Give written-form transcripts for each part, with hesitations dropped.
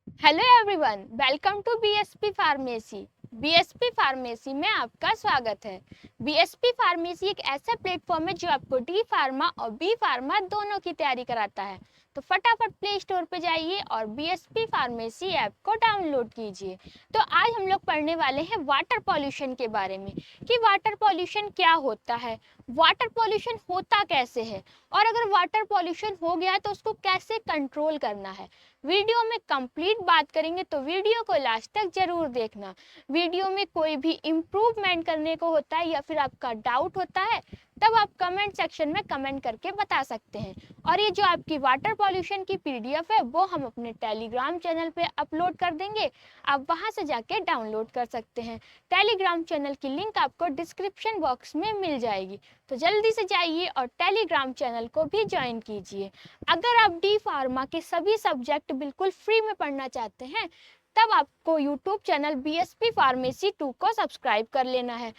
Hello everyone, welcome to BSP pharmacy. BSP pharmacy में आपका स्वागत है। बीएसपी फार्मेसी एक ऐसा प्लेटफॉर्म है जो आपको डी फार्मा और बी फार्मा दोनों की तैयारी कराता है। तो फटाफट प्ले स्टोर पे जाइए और बीएसपी फार्मेसी ऐप को डाउनलोड कीजिए। तो आज हम लोग पढ़ने वाले हैं वाटर पॉल्यूशन के बारे में कि वाटर पॉल्यूशन क्या होता है, वाटर पॉल्यूशन होता कैसे है, और अगर वाटर पॉल्यूशन हो गया है तो उसको कैसे कंट्रोल करना है। वीडियो में कंप्लीट बात करेंगे तो वीडियो को लास्ट तक जरूर देखना। वीडियो में कोई भी इम्प्रूवमेंट करने को होता है या फिर आपका डाउट होता है तब आप कमेंट सेक्शन में कमेंट करके बता सकते हैं। और ये जो आपकी वाटर पॉल्यूशन की पीडीएफ है वो हम अपने टेलीग्राम चैनल पे अपलोड कर देंगे, आप वहां से जाके डाउनलोड कर सकते हैं। टेलीग्राम चैनल की लिंक आपको डिस्क्रिप्शन बॉक्स में मिल जाएगी, तो जल्दी से जाइए और टेलीग्राम चैनल को भी ज्वाइन कीजिए। अगर आप डी फार्मा के सभी सब्जेक्ट बिल्कुल फ्री में पढ़ना चाहते हैं तब आपको यूट्यूब चैनल बीएसपी फार्मेसी 2 को सब्सक्राइब कर लेना है,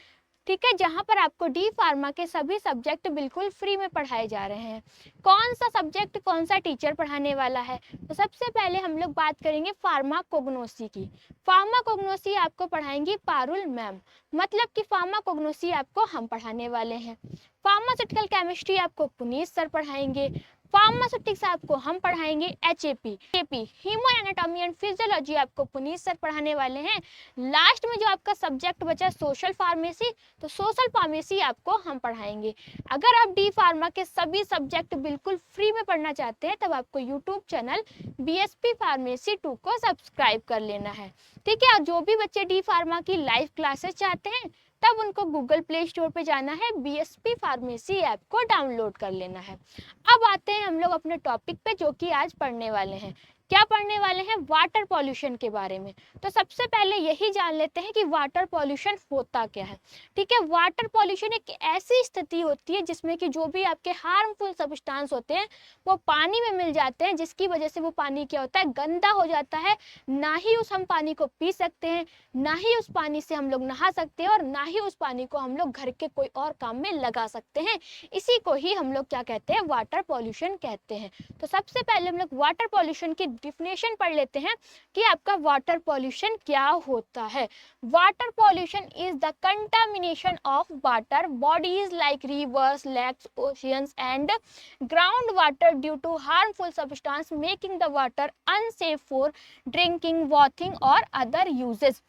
ठीक है, जहां पर आपको डी फार्मा के सभी सब्जेक्ट बिल्कुल फ्री में पढ़ाए जा रहे हैं। कौन सा सब्जेक्ट कौन सा टीचर पढ़ाने वाला है, तो सबसे पहले हम लोग बात करेंगे फार्माकोग्नोसी की। फार्माकोग्नोसी आपको पढ़ाएंगी पारुल मैम, मतलब कि फार्माकोग्नोसी आपको हम पढ़ाने वाले हैं। फार्मास्यूटिकल केमिस्ट्री आपको पुनीत सर पढ़ाएंगे। फार्मास्यूटिक्स आपको हम पढ़ाएंगे HAP human anatomy and physiology आपको पुनीत सर पढ़ाने वाले हैं। लास्ट में जो आपका सब्जेक्ट बचा सोशल फार्मेसी, तो सोशल फार्मेसी आपको हम पढ़ाएंगे। अगर आप डी फार्मा के सभी सब्जेक्ट बिल्कुल फ्री में पढ़ना चाहते हैं तब आपको यूट्यूब चैनल बीएसपी फार्मेसी 2 को सब्सक्राइब कर लेना है, ठीक है। और जो भी बच्चे डी फार्मा की लाइव क्लासेस चाहते हैं तब उनको गूगल प्ले स्टोर पे जाना है, बीएसपी फार्मेसी ऐप को डाउनलोड कर लेना है। अब आते हैं हम लोग अपने टॉपिक पे जो कि आज पढ़ने वाले हैं। क्या पढ़ने वाले हैं? वाटर पॉल्यूशन के बारे में। तो सबसे पहले यही जान लेते हैं कि वाटर पॉल्यूशन होता क्या है, ठीक है। वाटर पॉल्यूशन एक ऐसी स्थिति होती है जिसमें कि जो भी आपके हार्मफुल सब्सटेंस होते हैं वो पानी में मिल जाते हैं, जिसकी वजह से वो पानी क्या होता है, गंदा हो जाता है। ना ही उस हम पानी को पी सकते हैं, ना ही उस पानी से हम लोग नहा सकते हैं, और ना ही उस पानी को हम लोग घर के कोई और काम में लगा सकते हैं। इसी को ही हम लोग क्या कहते हैं, वाटर पॉल्यूशन कहते हैं। तो सबसे पहले हम लोग वाटर पॉल्यूशन की डिफिनेशन पढ़ लेते हैं कि आपका वाटर पॉल्यूशन क्या होता है। Water pollution is the contamination of water bodies like rivers, lakes, oceans and ground water due to harmful substance making the water unsafe for drinking, washing और अदर यूजेस,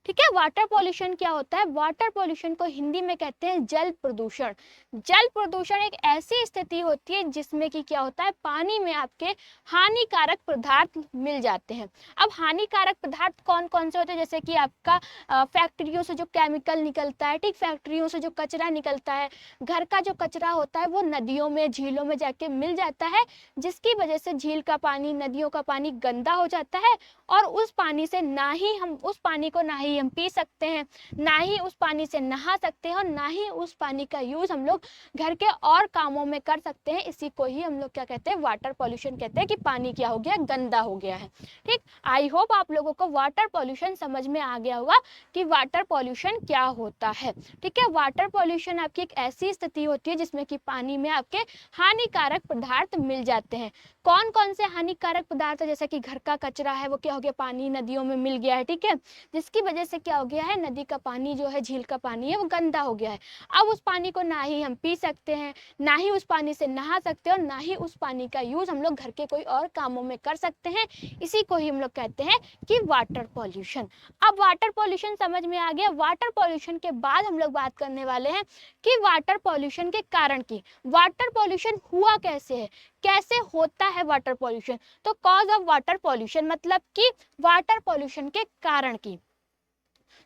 ठीक है। वाटर पॉल्यूशन क्या होता है? Water pollution को हिंदी में कहते हैं जल प्रदूषण। जल प्रदूषण एक ऐसी स्थिति होती है जिसमें कि क्या होता है, पानी में आपके हानिकारक पदार्थ मिल जाते हैं। अब हानिकारक पदार्थ कौन कौन से होते हैं? जैसे कि आपका फैक्ट्रियों से जो केमिकल निकलता है, ठीक, फैक्ट्रियों से जो कचरा निकलता है, घर का जो कचरा होता है वो नदियों में, झीलों में जाके मिल जाता है, जिसकी वजह से झील का पानी, नदियों का पानी गंदा हो जाता है। और उस पानी से ना ही हम उस पानी को ना ही हम पी सकते हैं, ना ही उस पानी से नहा सकते हैं, और ना ही उस पानी का यूज हम लोग घर के और कामों में कर सकते हैं। इसी को ही हम लोग क्या कहते हैं, वाटर पॉल्यूशन कहते हैं कि पानी क्या हो गया, गंदा हो गया है, ठीक। आई होप आप लोगों को वाटर पॉल्यूशन समझ में आ गया होगा कि वाटर पॉल्यूशन क्या होता है, ठीक है। वाटर पॉल्यूशन आपकी एक ऐसी स्थिति होती है जिसमें कि पानी में आपके हानिकारक पदार्थ मिल जाते हैं। कौन कौन से हानिकारक पदार्थ है? जैसे कि घर का कचरा है वो क्या हो गया, पानी नदियों में मिल गया है, ठीक है, जिसकी वजह से क्या हो गया है, नदी का पानी जो है, झील का पानी है वो गंदा हो गया है। अब उस पानी को ना ही हम पी सकते हैं, ना ही उस पानी से नहा सकते हैं, और ना ही उस पानी का यूज हम लोग घर के कोई और कामों में कर सकते हैं। इसी को ही हम लोग कहते हैं कि वाटर पॉल्यूशन। अब वाटर पॉल्यूशन समझ में आ गया। वाटर पॉल्यूशन के बाद हम लोग बात करने वाले हैं कि वाटर पॉल्यूशन के कारण की। वाटर पॉल्यूशन हुआ कैसे है, कैसे होता है वाटर पॉल्यूशन। तो कॉज ऑफ वाटर पॉल्यूशन मतलब कि वाटर पॉल्यूशन के कारण की।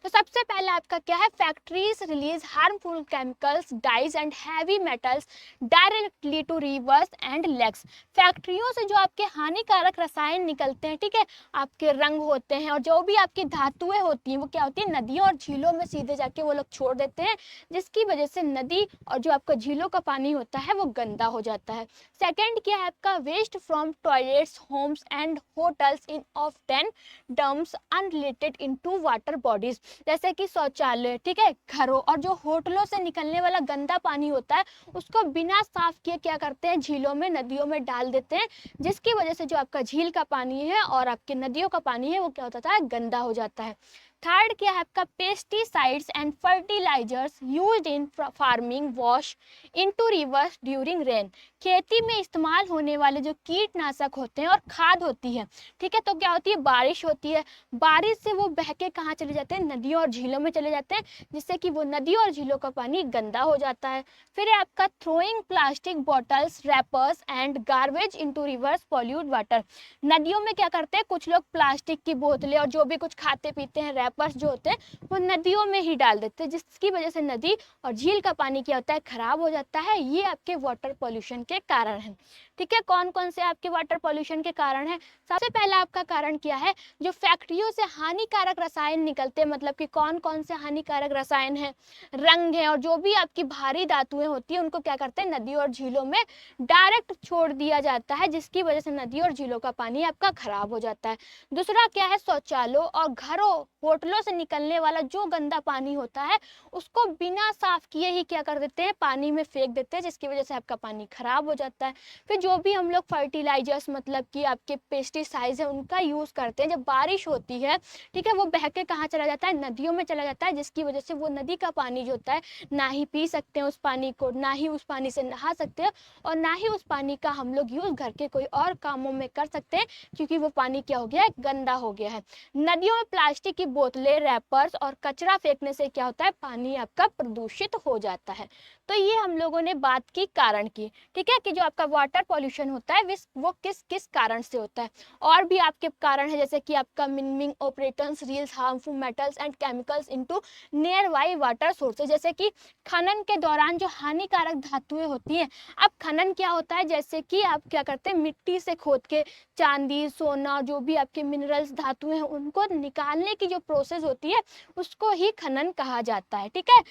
तो सबसे पहले आपका क्या है, factories release harmful chemicals, dyes and heavy metals directly to rivers and lakes. फैक्ट्रियों से जो आपके हानिकारक रसायन निकलते हैं, ठीक है, आपके रंग होते हैं और जो भी आपकी धातुएं होती हैं वो क्या होती है, नदियों और झीलों में सीधे जाके वो लोग छोड़ देते हैं, जिसकी वजह से नदी और जो आपका झीलों का पानी होता है वो गंदा हो जाता है। सेकेंड क्या है आपका, waste from toilets, homes and hotels in of 10 dumps unrelated into water bodies. Facilities जैसे कि शौचालय, ठीक है, घरों और जो होटलों से निकलने वाला गंदा पानी होता है उसको बिना साफ किए क्या करते हैं, झीलों में नदियों में डाल देते हैं, जिसकी वजह से जो आपका झील का पानी है और आपके नदियों का पानी है वो क्या होता है, गंदा हो जाता है। थर्ड क्या है आपका, pesticides and fertilisers used in farming wash into rivers during rain. खेती में इस्तेमाल होने वाले जो कीटनाशक होते हैं और खाद होती है, ठीक है, तो क्या होती है, बारिश होती है, बारिश से वो बह के कहाँ चले जाते हैं, नदियों और झीलों में चले जाते हैं, जिससे कि वो नदियों और झीलों का पानी गंदा हो जाता है। फिर है आपका throwing plastic bottles, rappers and garbage into reverse pollute water. नदियों में क्या करते हैं, कुछ लोग प्लास्टिक की बोतलें और जो भी कुछ खाते पीते हैं, रैपर्स जो होते हैं वो नदियों में ही डाल देते हैं, जिसकी वजह से नदी और झील का पानी क्या होता है, खराब हो जाता है। ये आपके वाटर पॉल्यूशन के कारण है। ठीक है, कौन कौन से आपके वाटर पॉल्यूशन के कारण है? सबसे पहला आपका कारण क्या है, जो फैक्ट्रियों से हानिकारक रसायन निकलते हैं, मतलब कि कौन कौन से हानिकारक रसायन है, रंग है और जो भी आपकी भारी धातुएं होती है उनको क्या करते हैं, नदियों और झीलों में डायरेक्ट छोड़ दिया जाता है, जिसकी वजह से नदी और झीलों का पानी आपका खराब हो जाता है। दूसरा क्या है, शौचालयों और घरों होटलों से निकलने वाला जो गंदा पानी होता है उसको बिना साफ किए ही क्या कर देते हैं, पानी में फेंक देते हैं, जिसकी वजह से आपका पानी खराब हो जाता है। फिर जो भी हम लोग फर्टिलाइजर्स मतलब कि आपके पेस्टिसाइड्स है उनका यूज करते हैं, जब बारिश होती है, ठीक है, वो बह के कहाँ चला जाता है, नदियों में चला जाता है, जिसकी वजह से वो नदी का पानी जो होता है ना ही पी सकते हैं उस पानी को, ना ही उस पानी से नहा सकते हैं और ना ही उस पानी का हम लोग यूज घर के कोई और कामों में कर सकते हैं, क्योंकि वो पानी क्या हो गया है, गंदा हो गया है। नदियों में प्लास्टिक की बोतलें, रैपर्स और कचरा फेंकने से क्या होता है, पानी आपका प्रदूषित हो जाता है। तो ये हम लोगों ने बात की कारण की, ठीक है, कि जो आपका वाटर पॉल्यूशन होता है वो किस किस कारण से होता है। और भी आपके कारण है, जैसे कि आपका meaning operators reels harmful metals and chemicals into near by water sources, जैसे कि खनन के दौरान जो हानिकारक धातुएं होती हैं। अब खनन क्या होता है, जैसे कि आप क्या करते हैं, मिट्टी से खोद के चांदी, सोना, जो भी आपके मिनरल्स धातुएं हैं उनको निकालने की जो प्रोसेस होती है उसको ही खनन कहा जाता है। ठीक है,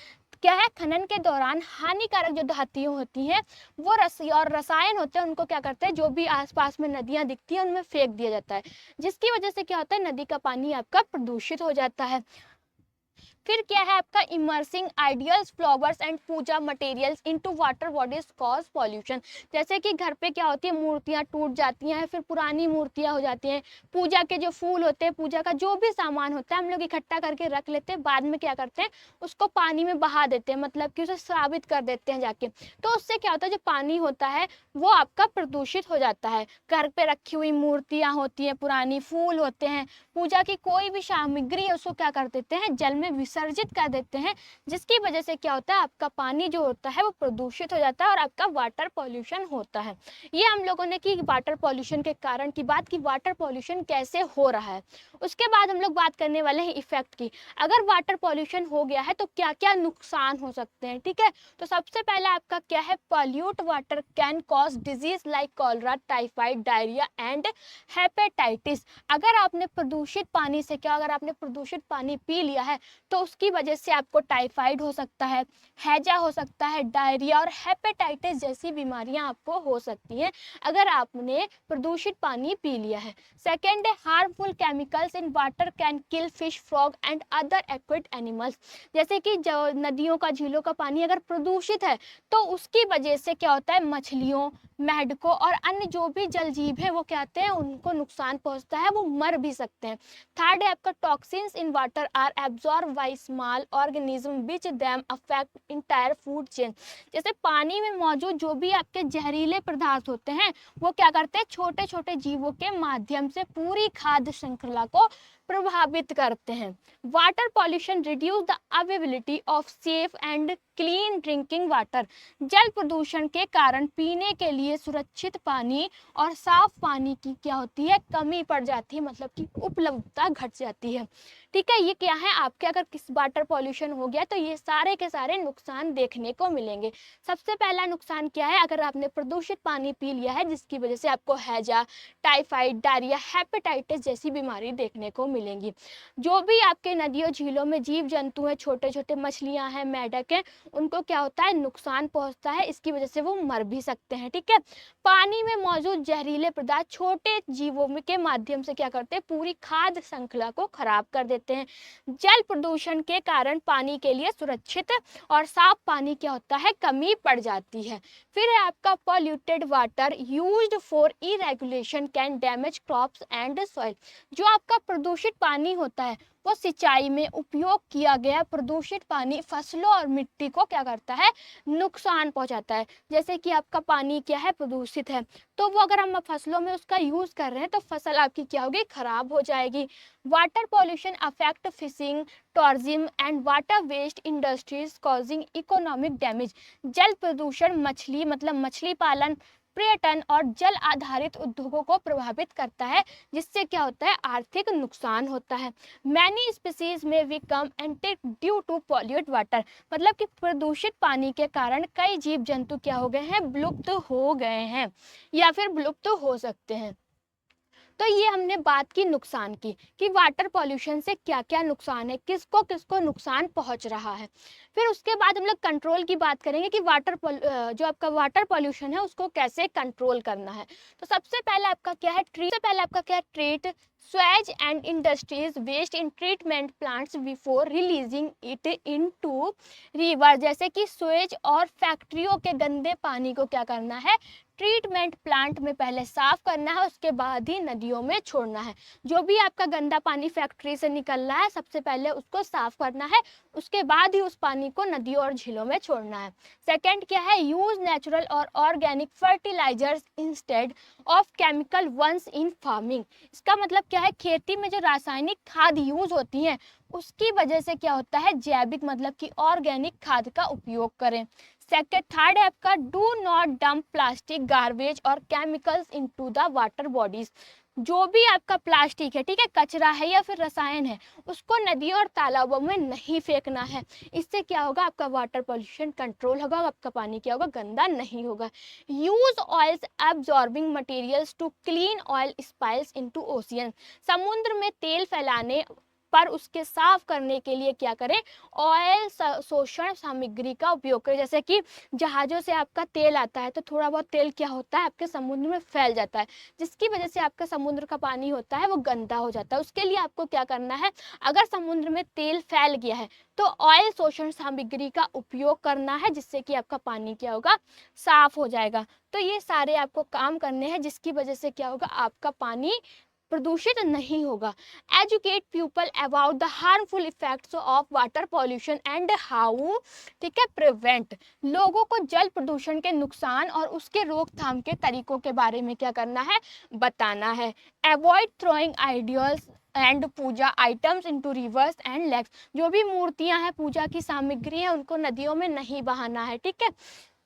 क्या है, खनन के दौरान हानिकारक जो धातुएं होती हैं वो रसायन होते हैं, उनको क्या करते हैं, जो भी आसपास में नदियां दिखती हैं उनमें फेंक दिया जाता है, जिसकी वजह से क्या होता है, नदी का पानी आपका प्रदूषित हो जाता है। फिर क्या है आपका, immersing idols flowers and puja materials into water bodies cause pollution. जैसे कि घर पे क्या होती है, मूर्तियां टूट जाती हैं, फिर पुरानी मूर्तियां हो जाती हैं, पूजा के जो फूल होते हैं, पूजा का जो भी सामान होता है हम लोग इकट्ठा करके रख लेते हैं, बाद में क्या करते हैं, उसको पानी में बहा देते हैं, मतलब कि उसे श्रावित कर देते हैं जाके। तो उससे क्या होता है, जो पानी होता है वो आपका प्रदूषित हो जाता है। घर पे रखी हुई मूर्तियां होती हैं, पुरानी फूल होते हैं, पूजा की कोई भी सामग्री है उसको क्या कर देते हैं, जल में विसर्जित कर देते हैं, जिसकी वजह से क्या होता है, आपका पानी जो होता है वो प्रदूषित हो जाता है और आपका वाटर पॉल्यूशन होता है। ये हम लोगों ने की वाटर पॉल्यूशन के कारण की बात की, वाटर पॉल्यूशन कैसे हो रहा है। उसके बाद हम लोग बात करने वाले हैं इफेक्ट की। अगर वाटर पॉल्यूशन हो गया है तो क्या क्या नुकसान हो सकते हैं। ठीक है, तो सबसे पहला आपका क्या है, pollute water can cause disease like cholera, typhoid, diarrhoea and hepatitis. अगर आपने प्रदूषित पानी से क्या, अगर आपने प्रदूषित पानी पी लिया है तो उसकी वजह से आपको टाइफाइड हो सकता है, हैजा हो सकता है, डायरिया और हेपेटाइटिस जैसी बीमारियां आपको हो सकती हैं अगर आपने प्रदूषित पानी पी लिया है। सेकेंड है, harmful chemicals in water can kill fish, frog and other aquatic animals. जैसे कि जो नदियों का, झीलों का पानी अगर प्रदूषित है तो उसकी वजह से क्या होता है, मछलियों, मेंढकों और अन्य जो भी जल जीव है वो क्या कहते हैं, उनको नुकसान पहुंचता है, वो मर भी सकते हैं। थर्ड है आपका, toxins in water are absorb by small organism which them affect entire food chain. जैसे पानी में मौजूद जो भी आपके जहरीले पदार्थ होते हैं वो क्या करते हैं, छोटे छोटे जीवों के माध्यम से पूरी खाद्य श्रृंखला को प्रभावित करते हैं। Water pollution reduce the availability of safe and clean drinking water. जल प्रदूषण के कारण पीने के लिए सुरक्षित पानी और साफ पानी की क्या होती है, कमी पड़ जाती है, मतलब कि उपलब्धता घट जाती है। ठीक है, ये क्या है आपके, अगर किस वाटर पॉल्यूशन हो गया तो ये सारे के सारे नुकसान देखने को मिलेंगे। सबसे पहला नुकसान क्या है, अगर आपने प्रदूषित पानी पी लिया है जिसकी वजह से आपको हैजा, टाइफाइड, डायरिया, हेपेटाइटिस जैसी बीमारी देखने को मिलेंगी। जो भी आपके नदियों झीलों में जीव जंतु हैं, छोटे छोटे मछलियां हैं, मेंढक हैं, उनको क्या होता है, नुकसान पहुंचता है, इसकी वजह से वो मर भी सकते हैं। ठीक है, पानी में मौजूद जहरीले पदार्थ छोटे जीवों के माध्यम से क्या करते हैं, पूरी खाद्य श्रृंखला को खराब कर देते हैं। जल प्रदूषण के कारण पानी के लिए सुरक्षित और साफ पानी क्या होता है, कमी पड़ जाती है। फिर है आपका polluted water used for irrigation can damage crops and soil. जो आपका प्रदूषित पानी होता है वो सिंचाई में उपयोग किया गया प्रदूषित पानी फसलों और मिट्टी को क्या करता है, नुकसान पहुंचाता है। जैसे कि आपका पानी क्या है, प्रदूषित है, तो वो अगर हम फसलों में उसका यूज कर रहे हैं तो फसल आपकी क्या होगी, खराब हो जाएगी। Water pollution affect fishing, tourism and water waste industries causing economic damage. जल प्रदूषण मछली मतलब मछली पालन, पर्यटन और जल आधारित उद्योगों को प्रभावित करता है, जिससे क्या होता है, आर्थिक नुकसान होता है। Many species may become extinct due to pollute water. मतलब कि प्रदूषित पानी के कारण कई जीव जंतु क्या हो गए हैं, विलुप्त हो गए हैं या फिर विलुप्त हो सकते हैं। तो ये हमने बात की नुकसान की कि वाटर पॉल्यूशन से क्या क्या नुकसान है, किसको किसको नुकसान पहुंच रहा है। फिर उसके बाद हम लोग कंट्रोल की बात करेंगे कि जो आपका वाटर पॉल्यूशन है उसको कैसे कंट्रोल करना है। तो सबसे पहले आपका क्या है, treat sewage and industries waste in treatment plants before releasing it into river. जैसे कि स्वेज और फैक्ट्रियों के गंदे पानी को क्या करना है, ट्रीटमेंट प्लांट में पहले साफ करना है, उसके बाद ही नदियों में छोड़ना है। जो भी आपका गंदा पानी फैक्ट्री से निकल रहा है सबसे पहले उसको साफ करना है, उसके बाद ही उस पानी को नदियों और झीलों में छोड़ना है। सेकंड क्या है, यूज नेचुरल और organic fertilizers instead of chemical ones in farming. इसका मतलब क्या है, खेती में जो रासायनिक खाद यूज होती है उसकी वजह से क्या होता है, जैविक मतलब कि ऑर्गेनिक खाद का उपयोग करें। थर्ड है आपका, do not dump plastic garbage और chemicals into the water bodies. जो भी आपका प्लास्टिक है, ठीक है, कचरा है या फिर रसायन है, उसको नदियों और तालाबों में नहीं फेंकना है। इससे क्या होगा, आपका वाटर पॉल्यूशन कंट्रोल होगा, आपका पानी क्या होगा, गंदा नहीं होगा। Use oils absorbing materials to clean oil spills into ocean. समुद्र में तेल फैलाने पर उसके साफ करने के लिए क्या करें, ऑयल शोषण सामग्री का उपयोग करें। जैसे कि जहाज़ों से आपका तेल आता है तो थोड़ा बहुत तेल क्या होता है, आपके समुद्र में फैल जाता है, जिसकी वजह से आपका समुद्र का पानी होता है वो गंदा हो जाता है। उसके लिए आपको क्या करना है, अगर समुद्र में तेल फैल गया है तो ऑयल शोषण सामग्री का उपयोग करना है, जिससे कि आपका पानी क्या होगा, साफ हो जाएगा। तो ये सारे आपको काम करने हैं, जिसकी वजह से क्या होगा, आपका पानी प्रदूषित नहीं होगा। Educate people about the harmful effects of water pollution and how, ठीक है, प्रिवेंट। लोगों को जल प्रदूषण के नुकसान और उसके रोकथाम के तरीकों के बारे में क्या करना है, बताना है। Avoid throwing idols and puja items into rivers and lakes. जो भी मूर्तियां हैं, पूजा की सामग्री है, उनको नदियों में नहीं बहाना है, ठीक है।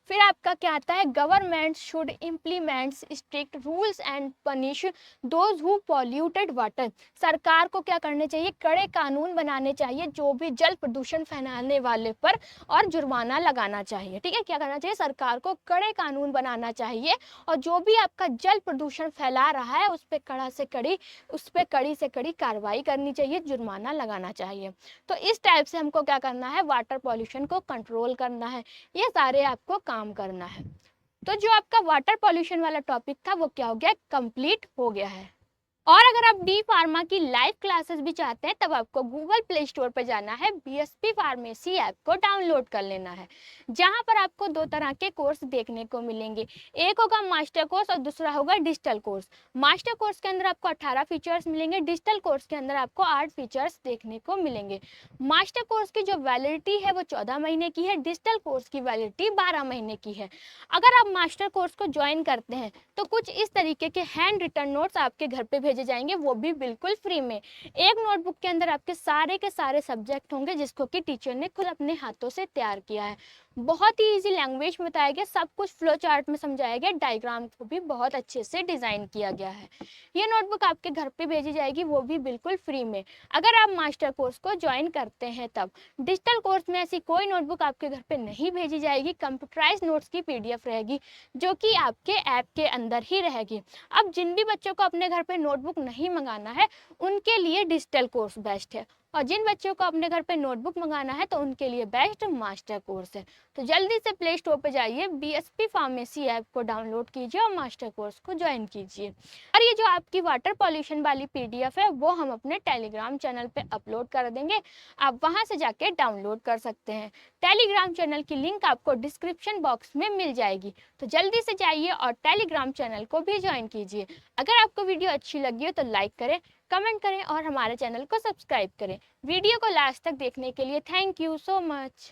फिर आपका क्या आता है, government should implement strict rules and punish those who polluted water. सरकार को क्या करने चाहिए, कड़े कानून बनाने चाहिए जो भी जल प्रदूषण फैलाने वाले पर, और जुर्माना लगाना चाहिए। ठीक है, क्या करना चाहिए, सरकार को कड़े कानून बनाना चाहिए और जो भी आपका जल प्रदूषण फैला रहा है उस पर कड़ी से कड़ी कार्रवाई करनी चाहिए, जुर्माना लगाना चाहिए। तो इस टाइप से हमको क्या करना है, वाटर पॉल्यूशन को कंट्रोल करना है। ये सारे आपको काम करना है। तो जो आपका वाटर पॉल्यूशन वाला टॉपिक था वो क्या हो गया, कंप्लीट हो गया है। और अगर आप डी फार्मा की लाइव क्लासेस भी चाहते हैं तब आपको गूगल प्ले स्टोर पर जाना है, बीएसपी फार्मेसी ऐप को डाउनलोड कर लेना है, जहां पर आपको दो तरह के कोर्स देखने को मिलेंगे। एक होगा मास्टर कोर्स और दूसरा होगा डिजिटल कोर्स। मास्टर कोर्स के अंदर आपको 18 फीचर्स मिलेंगे, डिजिटल कोर्स के अंदर आपको 8 फीचर्स देखने को मिलेंगे। मास्टर कोर्स की जो वैलिडिटी है वो 14 महीने की है, डिजिटल कोर्स की वैलिडिटी 12 महीने की है। अगर आप मास्टर कोर्स को ज्वाइन करते हैं तो कुछ इस तरीके के हैंड रिटन नोट्स आपके घर पे भेजे जाएंगे, वो भी बिल्कुल फ्री में। एक नोटबुक के अंदर आपके सारे के सारे सब्जेक्ट होंगे जिसको कि टीचर ने खुद अपने हाथों से तैयार किया है। बहुत ही इजी लैंग्वेज में बताया गया, सब कुछ फ्लो चार्ट में समझाया गया, डायग्राम को भी बहुत अच्छे से डिजाइन किया गया है। ये नोटबुक आपके घर पे भेजी जाएगी, वो भी बिल्कुल फ्री में, अगर आप मास्टर कोर्स को ज्वाइन करते हैं तब। डिजिटल कोर्स में ऐसी कोई नोटबुक आपके घर पे नहीं भेजी जाएगी, कंप्यूटराइज नोट्स की पीडीएफ रहेगी जो कि आपके ऐप के अंदर ही रहेगी। अब जिन भी बच्चों को अपने घर पे नोटबुक नहीं मंगाना है उनके लिए डिजिटल कोर्स बेस्ट है। और जिन बच्चों को अपने घर पे नोटबुक मंगाना है तो उनके लिए बेस्ट मास्टर कोर्स है। तो जल्दी से प्ले स्टोर पे जाइए, बीएसपी फार्मेसी ऐप को डाउनलोड कीजिए और मास्टर कोर्स को ज्वाइन कीजिए। और ये जो आपकी वाटर पॉल्यूशन वाली पीडीएफ है वो हम अपने टेलीग्राम चैनल पे अपलोड कर देंगे, आप वहां से जाके डाउनलोड कर सकते हैं। टेलीग्राम चैनल की लिंक आपको डिस्क्रिप्शन बॉक्स में मिल जाएगी, तो जल्दी से जाइए और टेलीग्राम चैनल को भी ज्वाइन कीजिए। अगर आपको वीडियो अच्छी लगी हो तो लाइक करें, कमेंट करें और हमारे चैनल को सब्सक्राइब करें। वीडियो को लास्ट तक देखने के लिए थैंक यू सो मच।